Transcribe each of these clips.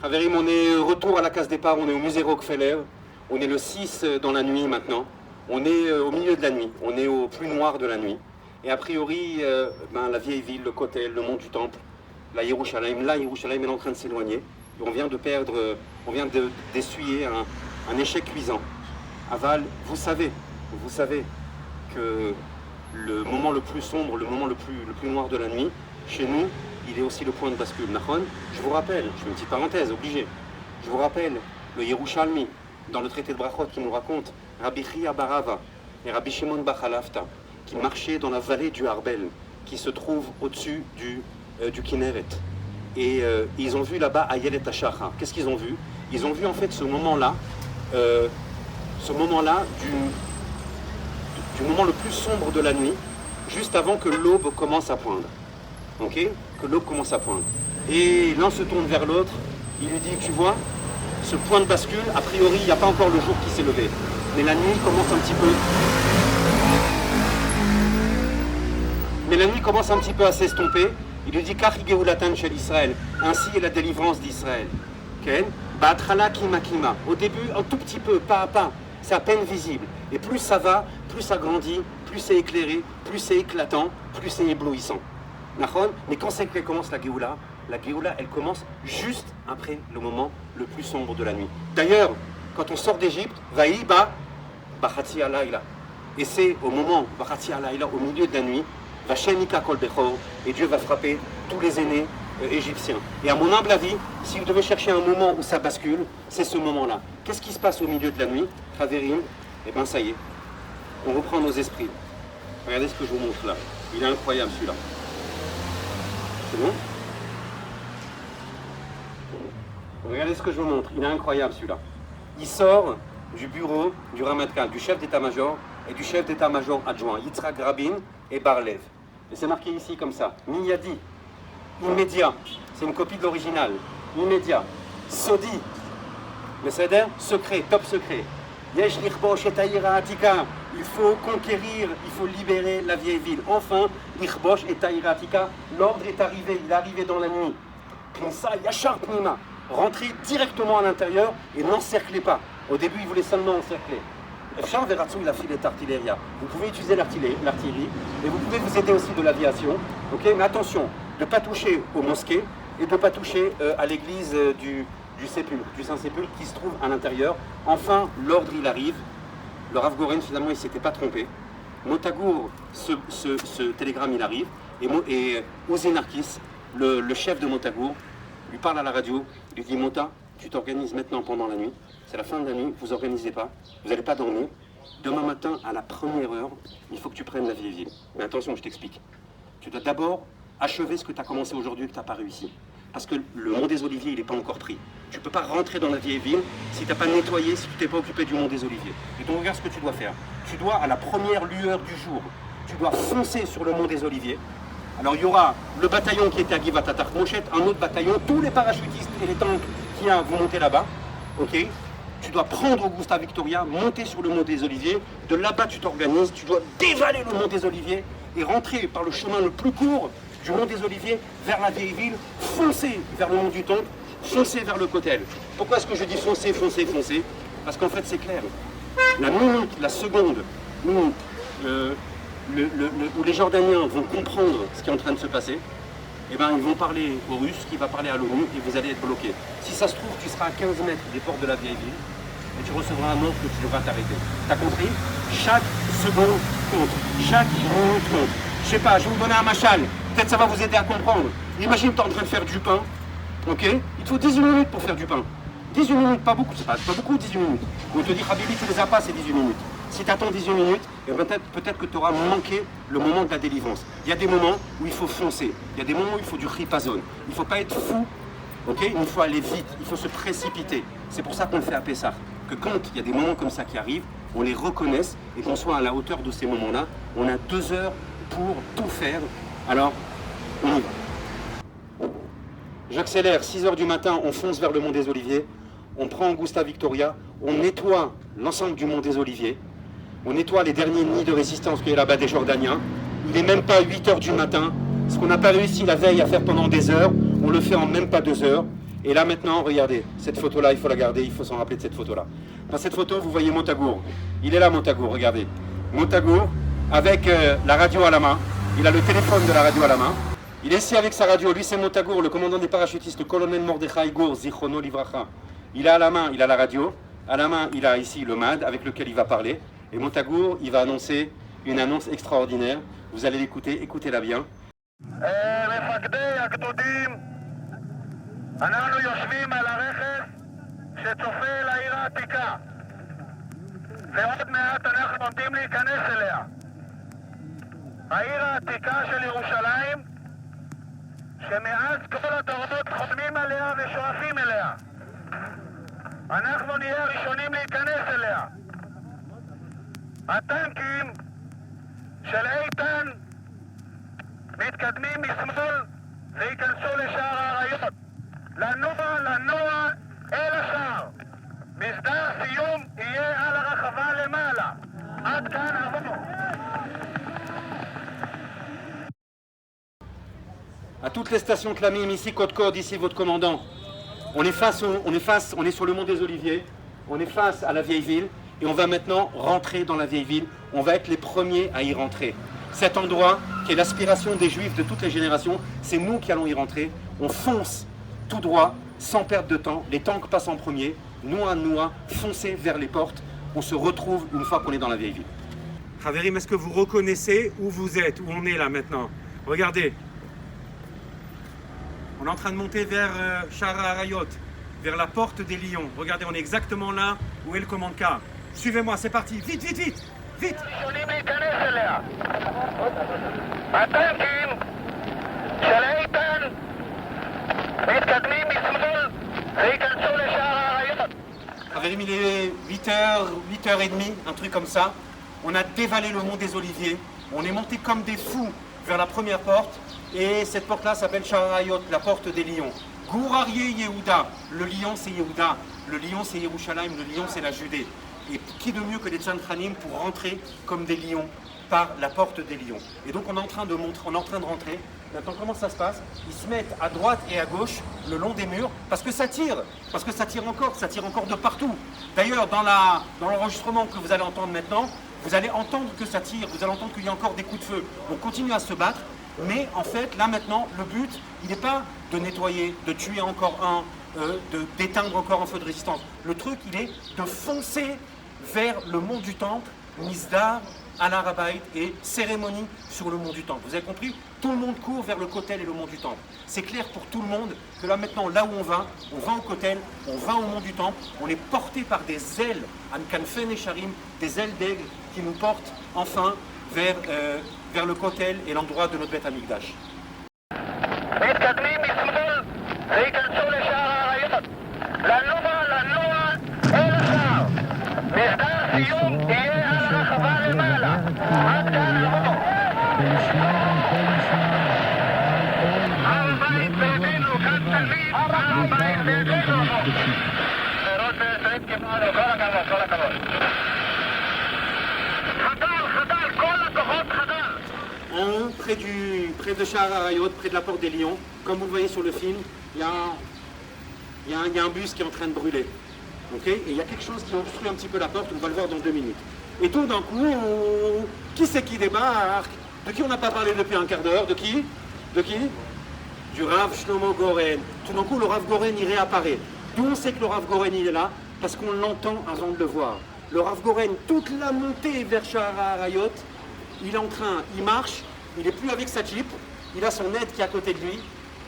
Haverim, on est retour à la case départ, on est au musée Rockefeller, on est le 6 dans la nuit maintenant, on est au milieu de la nuit, on est au plus noir de la nuit. Et a priori, la vieille ville, le Kotel, le mont du Temple, la Yerushalayim est en train de s'éloigner. On vient d'essuyer un échec cuisant. Aval, vous savez que le moment le plus sombre, le moment le plus noir de la nuit, chez nous, il est aussi le point de bascule. Je vous rappelle, je fais une petite parenthèse, obligé, je vous rappelle le Yerushalmi, dans le traité de Brachot, qui nous raconte Rabbi Chia Barava et Rabbi Shimon Bachalafta, qui marchaient dans la vallée du Harbel, qui se trouve au-dessus du Kinneret. Et ils ont vu là-bas Ayelet HaShachar. Qu'est-ce qu'ils ont vu? Ils ont vu en fait ce moment-là du moment le plus sombre de la nuit, juste avant que l'aube commence à poindre. Ok? Que l'aube commence à poindre. Et l'un se tourne vers l'autre, il lui dit, tu vois, ce point de bascule, a priori, il n'y a pas encore le jour qui s'est levé. Mais la nuit commence un petit peu. Mais la nuit commence un petit peu à s'estomper. Il lui dit, Kach Geulatan shel Israël. Ainsi est la délivrance d'Israël. Okay? Ba'atrala kima kima. Au début, un tout petit peu, pas à pas. C'est à peine visible. Et plus ça va, plus ça grandit, plus c'est éclairé, plus c'est éclatant, plus c'est éblouissant. Mais quand c'est qu'elle commence la Géoula, elle commence juste après le moment le plus sombre de la nuit. D'ailleurs, quand on sort d'Égypte, Vaïba, Bachati Alayla. Et c'est au moment, Bachati Alayla, au milieu de la nuit, Vachemika Kol Bechor, et Dieu va frapper tous les aînés égyptiens. Et à mon humble avis, si vous devez chercher un moment où ça bascule, c'est ce moment-là. Qu'est-ce qui se passe au milieu de la nuit? Haverim, eh bien ça y est, on reprend nos esprits. Regardez ce que je vous montre là. Il est incroyable celui-là. C'est bon? Regardez ce que je vous montre. Il est incroyable celui-là. Il sort du bureau du Ramatkal, du chef d'état-major et du chef d'état-major adjoint, Yitzhak Rabin et Bar-Lev. Et c'est marqué ici comme ça. Miyadi, immédiat. C'est une copie de l'original. Immédiat. Sodi. Le Seder, secret, top secret. Yesh lichbosh et Taïra Atika. Il faut conquérir, il faut libérer la vieille ville. Enfin, lichbosh et Taïra Atika. L'ordre est arrivé, il est arrivé dans la nuit. Knissa yachar pnima. Rentrez directement à l'intérieur et n'encerclez pas. Au début, il voulait seulement encercler. Efchar veratzou, il a filé d'artillerie. Vous pouvez utiliser l'artillerie et vous pouvez vous aider aussi de l'aviation. Okay, mais attention, de ne pas toucher aux mosquées et de ne pas toucher à l'église du Sépulcre, du Saint-Sépulcre qui se trouve à l'intérieur. Enfin, l'ordre il arrive. Le Rav Goren finalement il ne s'était pas trompé. Motagour, ce télégramme il arrive et Ozé Narkis, le chef de Motagour, lui parle à la radio. Il lui dit Mota, tu t'organises maintenant pendant la nuit. C'est la fin de la nuit, vous organisez pas, vous n'allez pas dormir. Demain matin, à la première heure, il faut que tu prennes la vieille ville. Mais attention, je t'explique. Tu dois d'abord achever ce que tu as commencé aujourd'hui et que tu n'as pas réussi. Parce que le mont des Oliviers, il n'est pas encore pris. Tu ne peux pas rentrer dans la vieille ville si tu n'as pas nettoyé, si tu t'es pas occupé du mont des Oliviers. Et donc regarde ce que tu dois faire. Tu dois, à la première lueur du jour, tu dois foncer sur le mont des Oliviers. Alors il y aura le bataillon qui était à Givat Moshet, un autre bataillon, tous les parachutistes et les tanks qui vont monter là-bas. Ok? Tu dois prendre Augusta Victoria, monter sur le mont des Oliviers. De là-bas, tu t'organises, tu dois dévaler le mont des Oliviers et rentrer par le chemin le plus court du mont des Oliviers vers la vieille ville, foncer vers le mont du Temple, foncer vers le Kotel. Pourquoi est-ce que je dis foncer? Parce qu'en fait, c'est clair. La minute, la seconde où les Jordaniens vont comprendre ce qui est en train de se passer, eh ben, ils vont parler aux Russes, qui va parler à l'ONU, et vous allez être bloqué. Si ça se trouve, tu seras à 15 mètres des portes de la vieille ville, et tu recevras un ordre que tu devras t'arrêter. T'as compris? Chaque seconde compte, chaque minute compte. Je sais pas, je vais vous donner un machal, peut-être ça va vous aider à comprendre. Imagine que tu es en train de faire du pain, ok? Il te faut 18 minutes pour faire du pain. 18 minutes, pas beaucoup, c'est pas beaucoup 18 minutes. On te dit, Habibi, tu les as pas ces 18 minutes. Si tu attends 18 minutes, peut-être que tu auras manqué le moment de la délivrance. Il y a des moments où il faut foncer. Il y a des moments où il faut du ripazone. Il ne faut pas être fou, okay? Il faut aller vite, il faut se précipiter. C'est pour ça qu'on le fait à Pessah. Que quand il y a des moments comme ça qui arrivent, on les reconnaisse et qu'on soit à la hauteur de ces moments-là. On a 2 heures pour tout faire. Alors, on y va. J'accélère, 6 heures du matin, on fonce vers le mont des Oliviers. On prend Augusta Victoria, on nettoie l'ensemble du mont des Oliviers. On nettoie les derniers nids de résistance qu'il y a là-bas des Jordaniens. Il n'est même pas 8 heures du matin. Ce qu'on n'a pas réussi la veille à faire pendant des heures, on le fait en même pas 2 heures. Et là maintenant, regardez, cette photo-là, il faut la garder, il faut s'en rappeler de cette photo-là. Dans cette photo, vous voyez Montagour. Il est là, Montagour, regardez. Montagour, avec la radio à la main. Il a le téléphone de la radio à la main. Il est ici avec sa radio. Lui, c'est Montagour, le commandant des parachutistes, le colonel Mordechai Gour, Zichrono Livracha. Il a à la main, il a la radio. À la main, il a ici le MAD avec lequel il va parler. Et Montagour, il va annoncer une annonce extraordinaire. Vous allez l'écouter, écoutez-la bien. אנחנו יושבים על הרכס שצופה אל העיר העתיקה ועוד מעט אנחנו עומדים להיכנס אליה. העיר העתיקה של ירושלים שמאז כל הדורות חולמים עליה ושואפים אליה. אנחנו נהיה הראשונים להיכנס אליה. הטנקים של איתן מתקדמים משמאל וייכנסו לשער האריות. לנוע אל השער. מסדר סיום יהיה על הרחבה למעלה. עד כאן עבור. À toutes les stations Clamim, ici Côte-Côte, ici votre commandant. On est sur le mont des Oliviers, on est face à la vieille ville et on va maintenant rentrer dans la vieille ville. On va être les premiers à y rentrer. Cet endroit qui est l'aspiration des Juifs de toutes les générations, c'est nous qui allons y rentrer. On fonce tout droit, sans perdre de temps. Les tanks passent en premier. Nous, à nous, foncez vers les portes. On se retrouve une fois qu'on est dans la vieille ville. Haverim, est-ce que vous reconnaissez où vous êtes, où on est là maintenant? Regardez. On est en train de monter vers Sha'ar HaArayot, vers la porte des Lions. Regardez, on est exactement là où est le commande-car. Suivez-moi, c'est parti. Vite, vite, vite, vite. Haverim, il est 8h30, un truc comme ça. On a dévalé le mont des Oliviers. On est monté comme des fous vers la première porte. Et cette porte-là s'appelle Sha'ar HaArayot, la porte des lions. Gour Aryeh Yehuda, le lion c'est Yehuda, le lion c'est Yerushalayim, le lion c'est la Judée. Et qui de mieux que les Tzantranim pour rentrer comme des lions par la porte des lions. Et donc on est en train de rentrer. Maintenant comment ça se passe? Ils se mettent à droite et à gauche le long des murs parce que ça tire encore de partout. D'ailleurs dans l'enregistrement que vous allez entendre maintenant, vous allez entendre que ça tire, vous allez entendre qu'il y a encore des coups de feu. On continue à se battre. Mais en fait, là maintenant, le but, il n'est pas de nettoyer, de tuer encore un, d'éteindre encore un feu de résistance. Le truc, il est de foncer vers le mont du Temple, Misdar, Al-Harabait et cérémonie sur le mont du Temple. Vous avez compris? Tout le monde court vers le Kotel et le mont du Temple. C'est clair pour tout le monde que là maintenant, là où on va au Kotel, on va au mont du Temple, on est porté par des ailes, An-Kanfen et Sharim, des ailes d'aigle qui nous portent enfin vers le Kotel et l'endroit de notre Beth Amikdash. Près de Sha'ar HaArayot, près de la porte des Lions, comme vous le voyez sur le film, il y a un bus qui est en train de brûler. Okay? Et il y a quelque chose qui obstrue un petit peu la porte, on va le voir dans 2 minutes. Et tout d'un coup, qui c'est qui débarque? De qui on n'a pas parlé depuis un quart d'heure? De qui? Du Rav Shlomo Goren. Tout d'un coup, le Rav Goren, il réapparaît. D'où on sait que le Rav Goren, il est là? Parce qu'on l'entend avant de le voir. Le Rav Goren, toute la montée vers Sha'ar HaArayot, il marche, il n'est plus avec sa Jeep, il a son aide qui est à côté de lui,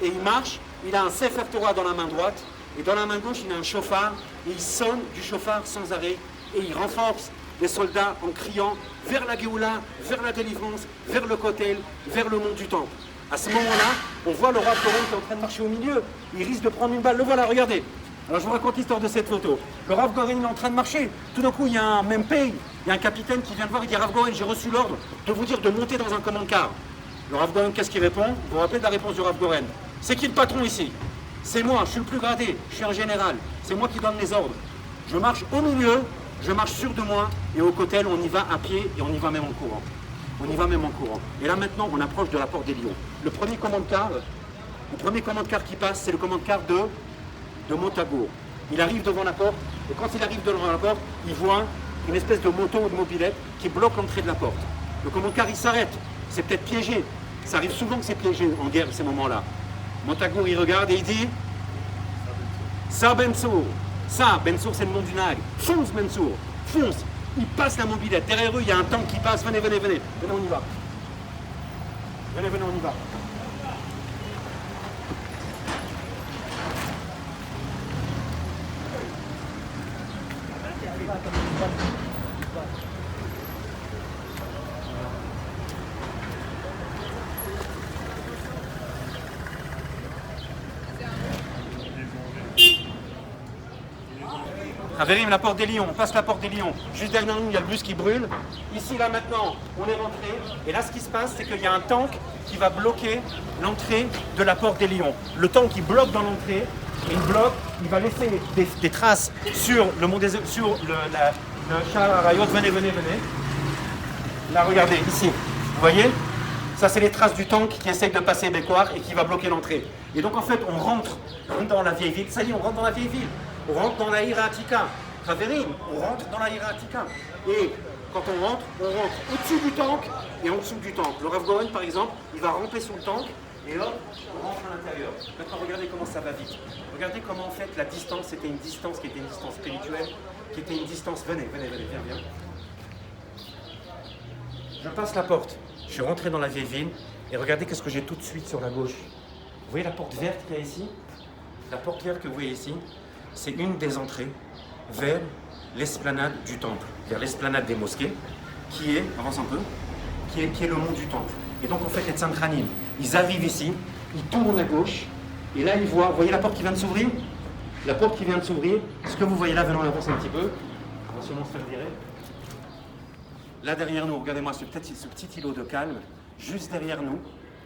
et il marche, il a un Sefer Torah dans la main droite, et dans la main gauche, il a un chauffard, et il sonne du chauffard sans arrêt, et il renforce les soldats en criant vers la Géoula, vers la délivrance, vers le Kotel, vers le mont du Temple. À ce moment-là, on voit le Rav Goren qui est en train de marcher au milieu, il risque de prendre une balle, le voilà, regardez. Alors je vous raconte l'histoire de cette photo. Le Rav Goren est en train de marcher. Tout d'un coup, il y a un Mempei, il y a un capitaine qui vient de voir, il dit Rav Goren, j'ai reçu l'ordre de vous dire de monter dans un commande-car. Le Rav Goren, qu'est-ce qu'il répond? Vous vous rappelez de la réponse du Rav Goren? C'est qui le patron ici? C'est moi, je suis le plus gradé, je suis un général. C'est moi qui donne les ordres. Je marche au milieu, je marche sûr de moi, et au Kotel, on y va à pied et on y va même en courant. Et là maintenant, on approche de la porte des Lions. Le premier commande-car qui passe, c'est le commande-car de de Montagour. Il arrive devant la porte, et quand il arrive devant la porte, il voit une espèce de moto ou de mobilette qui bloque l'entrée de la porte. Le commandant il s'arrête, c'est peut-être piégé. Ça arrive souvent que c'est piégé en guerre, ces moments-là. Montagour, il regarde et il dit Ça, Bensour. Ça, Bensour, c'est le nom du nag. Fonce, Bensour. Fonce. Il passe la mobilette. Derrière eux, il y a un tank qui passe. Venez, venez, venez. Venez, on y va. Venez, venez, on y va. Avérim, la porte des Lions, on passe la porte des Lions. Juste derrière nous, il y a le bus qui brûle. Ici, là, maintenant, on est rentré. Et là, ce qui se passe, c'est qu'il y a un tank qui va bloquer l'entrée de la porte des Lions. Le tank, il bloque dans l'entrée. Et il va laisser des traces sur le char Arayot. Venez, venez, venez. Là, regardez, ici. Vous voyez? Ça, c'est les traces du tank qui essaye de passer Bécoir et qui va bloquer l'entrée. Et donc, en fait, on rentre dans la vieille ville. Ça y est, on rentre dans la vieille ville. On rentre dans la Ira Atika. Raverim, on rentre dans la Ira Atika. Et quand on rentre au-dessus du tank et en dessous du tank. Le Rav Goren, par exemple, il va ramper sous le tank et hop, on rentre à l'intérieur. Maintenant, regardez comment ça va vite. Regardez comment, en fait, la distance, c'était une distance qui était une distance spirituelle, qui était une distance... Venez, venez, venez, viens, viens. Je passe la porte. Je suis rentré dans la vieille ville et regardez qu'est-ce que j'ai tout de suite sur la gauche. Vous voyez la porte verte qu'il y a ici? La porte verte que vous voyez ici, c'est une des entrées vers l'esplanade du temple, vers l'esplanade des mosquées, qui est, avance un peu, qui est le mont du temple. Et donc en fait les Tzantranim, ils arrivent ici, ils tournent à gauche, et là ils voient, vous voyez la porte qui vient de s'ouvrir? La porte qui vient de s'ouvrir, ce que vous voyez là, venons on avance un petit peu, on va sûrement se faire virer. Là derrière nous, regardez-moi ce petit îlot de calme, juste derrière nous,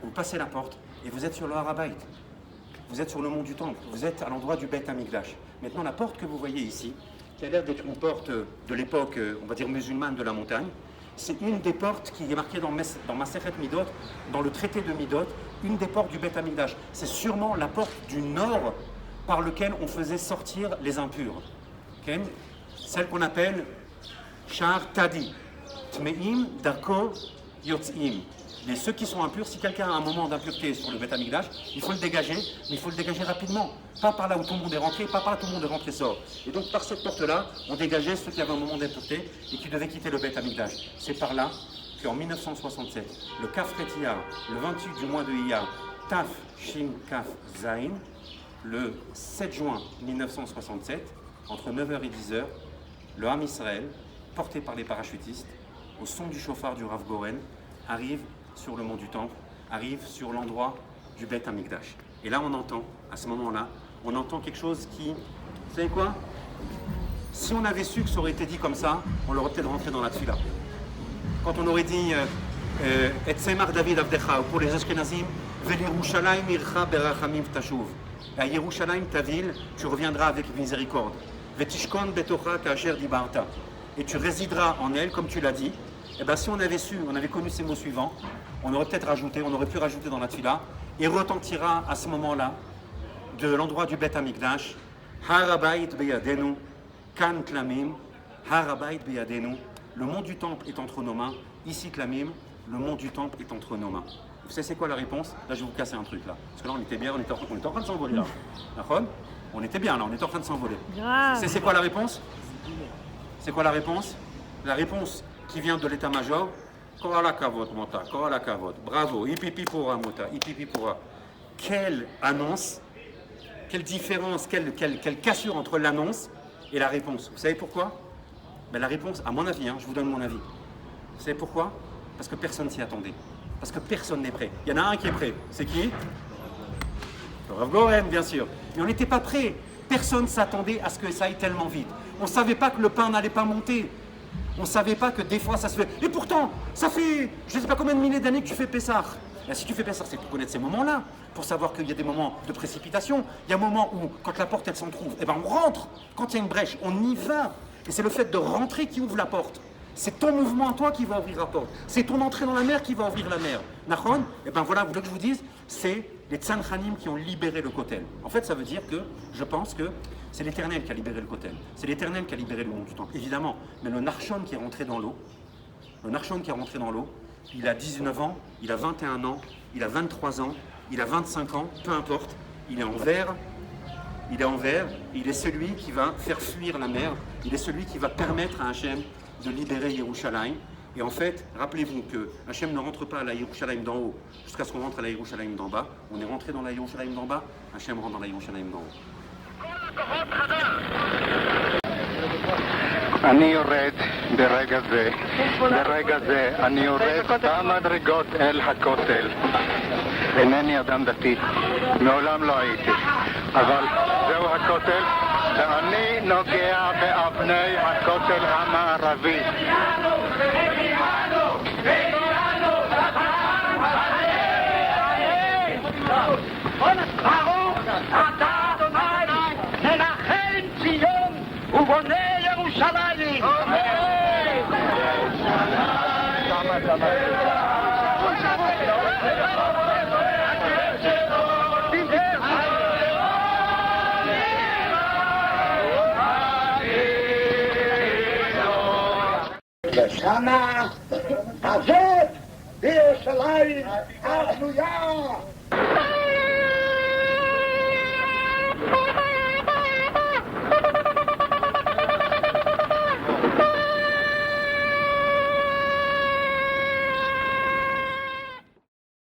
vous passez la porte, et vous êtes sur le Har HaBayit. Vous êtes sur le mont du Temple, vous êtes à l'endroit du Beth Amikdash. Maintenant, la porte que vous voyez ici, qui a l'air d'être une porte de l'époque, on va dire musulmane de la montagne, c'est une des portes qui est marquée dans Masechet Midot, dans le traité de Midot, une des portes du Beth Amikdash. C'est sûrement la porte du nord par lequel on faisait sortir les impurs. Okay? Celle qu'on appelle Shar Tadi, Tmeim Darko Yotzim. Mais ceux qui sont impurs, si quelqu'un a un moment d'impureté sur le Beth Amikdash, il faut le dégager, mais il faut le dégager rapidement. Pas par là où tout le monde est rentré, pas par là où tout le monde est rentré et sort. Et donc par cette porte-là, on dégageait ceux qui avaient un moment d'impureté et qui devaient quitter le Beth Amikdash. C'est par là qu'en 1967, le Kaf Iyar, le 28 du mois de Iyar, Taf Shin Kaf Zain, le 7 juin 1967, entre 9h et 10h, le Ham Israël, porté par les parachutistes, au son du chauffard du Rav Goren, arrive sur le mont du Temple, arrive sur l'endroit du Beth Amikdash. Et là, on entend, à ce moment-là, on entend quelque chose qui... Vous savez quoi? Si on avait su que ça aurait été dit comme ça, on l'aurait peut-être rentré dans la tfila. Quand on aurait dit Et Tzemar David Avdecha, ou pour les Ashkenazim, Velerushalayim ircha berachamim tashuv. À Yerushalayim, ta ville, tu reviendras avec miséricorde. Vetishkon betocha kasher dibarta. Et tu résideras en elle, comme tu l'as dit. Eh bien, si on avait su, on avait connu ces mots suivants, on aurait peut-être rajouté, on aurait pu rajouter dans la tfila, et retentira à ce moment-là, de l'endroit du Beth Amikdash, Harabait beyadenu, kan tlamim, Harabait beyadenu, le mont du temple est entre nos mains, ici tlamim, le mont du temple est entre nos mains. Vous savez c'est quoi la réponse? Là, je vais vous casser un truc là, parce que là on était bien, on était en train de s'envoler là. D'accord? On était bien là, on était en train de s'envoler. C'est quoi la réponse? C'est quoi la réponse? La réponse qui vient de l'état-major, Korala Kavod, Mota, Korala Kavod, bravo, Ipipi Pura, Mota, Ipipi Pura. Quelle annonce, quelle différence, quelle cassure entre l'annonce et la réponse. Vous savez pourquoi? Ben, la réponse, à mon avis, je vous donne mon avis. Vous savez pourquoi? Parce que personne s'y attendait. Parce que personne n'est prêt. Il y en a un qui est prêt. C'est qui? Le Rav Goren, bien sûr. Mais on n'était pas prêt. Personne ne s'attendait à ce que ça aille tellement vite. On ne savait pas que le pain n'allait pas monter. On ne savait pas que des fois ça se fait. Et pourtant, ça fait je ne sais pas combien de milliers d'années que tu fais Pessah. Et si tu fais Pessah, c'est pour connaître ces moments-là, pour savoir qu'il y a des moments de précipitation. Il y a un moment où, quand la porte elle s'en trouve, eh ben on rentre. Quand il y a une brèche, on y va. Et c'est le fait de rentrer qui ouvre la porte. C'est ton mouvement à toi qui va ouvrir la porte. C'est ton entrée dans la mer qui va ouvrir la mer. Nahon? Eh ben voilà, vous voulez que je vous dise? C'est les Tzanchanim qui ont libéré le Kotel. En fait, ça veut dire que je pense que c'est l'Éternel qui a libéré le Kotel. C'est l'Éternel qui a libéré le monde du Temple, évidemment. Mais le Narshon qui est rentré dans l'eau, il a 19 ans, il a 21 ans, il a 23 ans, il a 25 ans, peu importe, il est en verre, il est celui qui va faire fuir la mer, il est celui qui va permettre à Hachem de libérer Yerushalayim. Et en fait, rappelez-vous que Hachem ne rentre pas à la Yerushalayim d'en haut jusqu'à ce qu'on rentre à la Yerushalayim d'en bas. On est rentré dans la Yerushalayim d'en bas, Hachem rentre dans la Yerushalayim d'en haut. אני יורד ברגע זה אני יורד במדרגות אל הכותל. אינני אדם דתי, מעולם לא הייתי, אבל זהו הכותל ואני נוגע באבני הכותל המערבי. ברוך אתה אדוני מנחם ציון ובונה ירושלים. בשנה הזאת בירושלים הבנויה